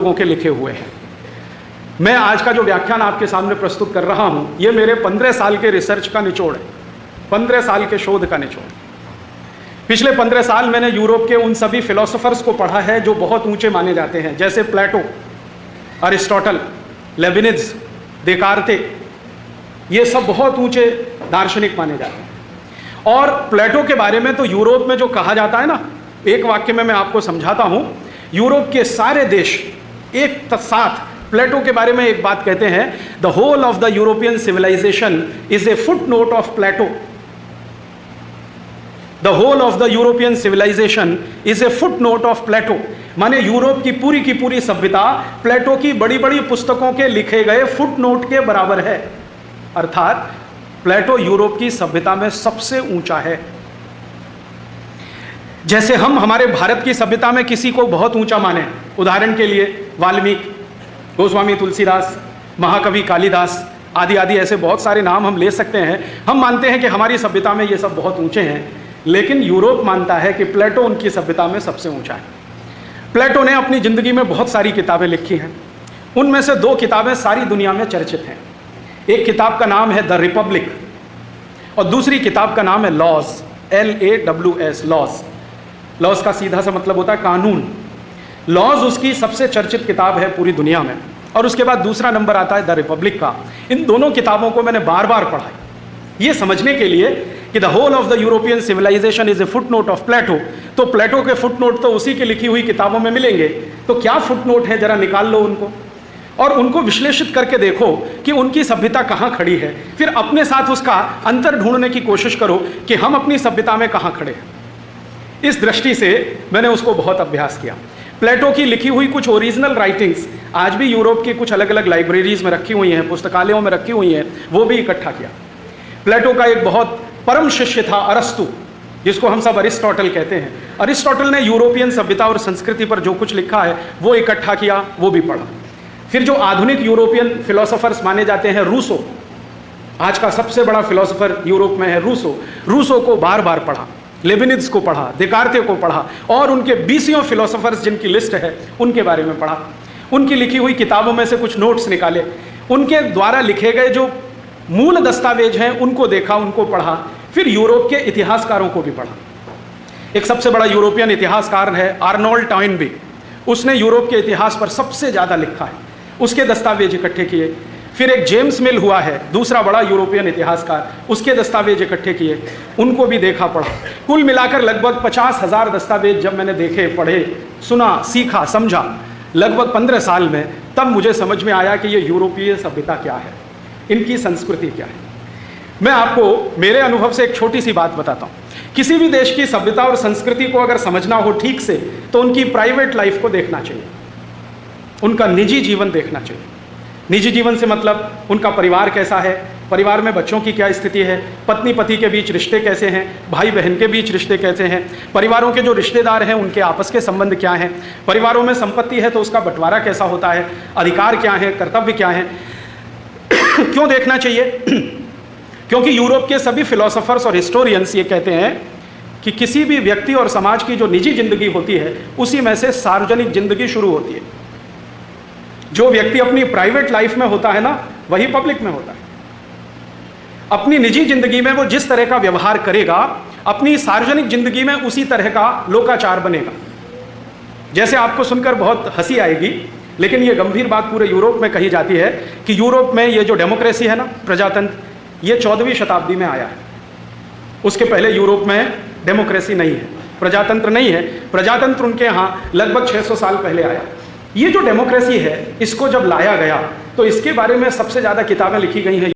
लोगों के लिखे हुए हैं। मैं आज का जो व्याख्यान आपके सामने प्रस्तुत कर रहा हूं, ये मेरे 15 साल के रिसर्च का निचोड़ है, 15 साल के शोध का निचोड़। पिछले 15 साल मैंने यूरोप के उन सभी फिलोसोफर्स को पढ़ा है जो बहुत ऊंचे माने जाते हैं, जैसे प्लेटो, अरिस्टोटल, लेबिनिज, देकार्ते। ये सब बहुत ऊंचे दार्शनिक माने जाते हैं। और प्लेटो के बारे में तो यूरोप में जो कहा जाता है ना, एक वाक्य में मैं आपको समझाता हूं। यूरोप के सारे देश एक साथ प्लेटो के बारे में एक बात कहते हैं, the whole of the European civilization is a footnote of Plato. The whole of the European civilization is a footnote of Plato. माने यूरोप की पूरी सभ्यता प्लेटो की बड़ी बड़ी पुस्तकों के लिखे गए फुट नोट के बराबर है। अर्थात प्लेटो यूरोप की सभ्यता में सबसे ऊंचा है। जैसे हम हमारे भारत की सभ्यता में किसी को बहुत ऊंचा माने, उदाहरण के लिए वाल्मीकि, गोस्वामी तुलसीदास, महाकवि कालिदास आदि आदि, ऐसे बहुत सारे नाम हम ले सकते हैं। हम मानते हैं कि हमारी सभ्यता में ये सब बहुत ऊंचे हैं, लेकिन यूरोप मानता है कि प्लेटो उनकी सभ्यता में सबसे ऊंचा है। प्लेटो ने अपनी जिंदगी में बहुत सारी किताबें लिखी हैं। उनमें से 2 किताबें सारी दुनिया में चर्चित हैं। एक किताब का नाम है द रिपब्लिक और दूसरी किताब का नाम है लॉज, LAWS, लॉज। लॉज का सीधा सा मतलब होता है कानून। लॉज उसकी सबसे चर्चित किताब है पूरी दुनिया में, और उसके बाद दूसरा नंबर आता है द रिपब्लिक का। इन दोनों किताबों को मैंने बार बार पढ़ा है, ये समझने के लिए कि the whole of the European civilization is a footnote of Plato. तो प्लेटो के फुट नोट तो उसी की लिखी हुई किताबों में मिलेंगे, तो क्या फुट नोट है, जरा निकाल लो उनको और उनको विश्लेषित करके देखो कि उनकी सभ्यता कहाँ खड़ी है। फिर अपने साथ उसका अंतर ढूंढने की कोशिश करो कि हम अपनी सभ्यता में कहाँ खड़े हैं। इस दृष्टि से मैंने उसको बहुत अभ्यास किया। प्लेटो की लिखी हुई कुछ ओरिजिनल राइटिंग्स आज भी यूरोप की कुछ अलग अलग लाइब्रेरीज में रखी हुई हैं, पुस्तकालयों में रखी हुई हैं, वो भी इकट्ठा किया। प्लेटो का एक बहुत परम शिष्य था अरस्तु, जिसको हम सब अरिस्टोटल कहते हैं। अरिस्टोटल ने यूरोपियन सभ्यता और संस्कृति पर जो कुछ लिखा है वो इकट्ठा किया, वो भी पढ़ा। फिर जो आधुनिक यूरोपियन फिलोसोफर्स माने जाते हैं, रूसो, आज का सबसे बड़ा फिलोसोफर यूरोप में है रूसो। रूसो को बार बार पढ़ा, लेबिनिज को पढ़ा, देकार्ते को पढ़ा, और उनके 20 फिलोसोफर्स जिनकी लिस्ट है उनके बारे में पढ़ा। उनकी लिखी हुई किताबों में से कुछ नोट्स निकाले, उनके द्वारा लिखे गए जो मूल दस्तावेज हैं उनको देखा, उनको पढ़ा। फिर यूरोप के इतिहासकारों को भी पढ़ा। एक सबसे बड़ा यूरोपियन इतिहासकार है आर्नोल्ड टॉइनबी, उसने यूरोप के इतिहास पर सबसे ज़्यादा लिखा है, उसके दस्तावेज इकट्ठे किए। फिर एक जेम्स मिल हुआ है, दूसरा बड़ा यूरोपियन इतिहासकार, उसके दस्तावेज इकट्ठे किए, उनको भी देखा, पढ़ा। कुल मिलाकर लगभग 50,000 दस्तावेज जब मैंने देखे, पढ़े, सुना, सीखा, समझा लगभग 15 साल में, तब मुझे समझ में आया कि ये यूरोपीय सभ्यता क्या है, इनकी संस्कृति क्या है। मैं आपको मेरे अनुभव से एक छोटी सी बात बताता हूँ। किसी भी देश की सभ्यता और संस्कृति को अगर समझना हो ठीक से, तो उनकी प्राइवेट लाइफ को देखना चाहिए, उनका निजी जीवन देखना चाहिए। निजी जीवन से मतलब उनका परिवार कैसा है, परिवार में बच्चों की क्या स्थिति है, पत्नी पति के बीच रिश्ते कैसे हैं, भाई बहन के बीच रिश्ते कैसे हैं, परिवारों के जो रिश्तेदार हैं उनके आपस के संबंध क्या हैं, परिवारों में संपत्ति है तो उसका बंटवारा कैसा होता है, अधिकार क्या है, कर्तव्य क्या है। क्यों देखना चाहिए? क्योंकि यूरोप के सभी फिलोसोफर्स और हिस्टोरियंस ये कहते हैं कि किसी भी व्यक्ति और समाज की जो निजी जिंदगी होती है उसी में से सार्वजनिक जिंदगी शुरू होती है। जो व्यक्ति अपनी प्राइवेट लाइफ में होता है ना, वही पब्लिक में होता है। अपनी निजी जिंदगी में वो जिस तरह का व्यवहार करेगा, अपनी सार्वजनिक जिंदगी में उसी तरह का लोकाचार बनेगा। जैसे आपको सुनकर बहुत हंसी आएगी, लेकिन ये गंभीर बात पूरे यूरोप में कही जाती है कि यूरोप में ये जो डेमोक्रेसी है ना, प्रजातंत्र, ये 14वीं शताब्दी में आया है। उसके पहले यूरोप में डेमोक्रेसी नहीं है, प्रजातंत्र नहीं है। प्रजातंत्र उनके यहाँ लगभग 600 साल पहले आया। ये जो डेमोक्रेसी है, इसको जब लाया गया तो इसके बारे में सबसे ज़्यादा किताबें लिखी गई हैं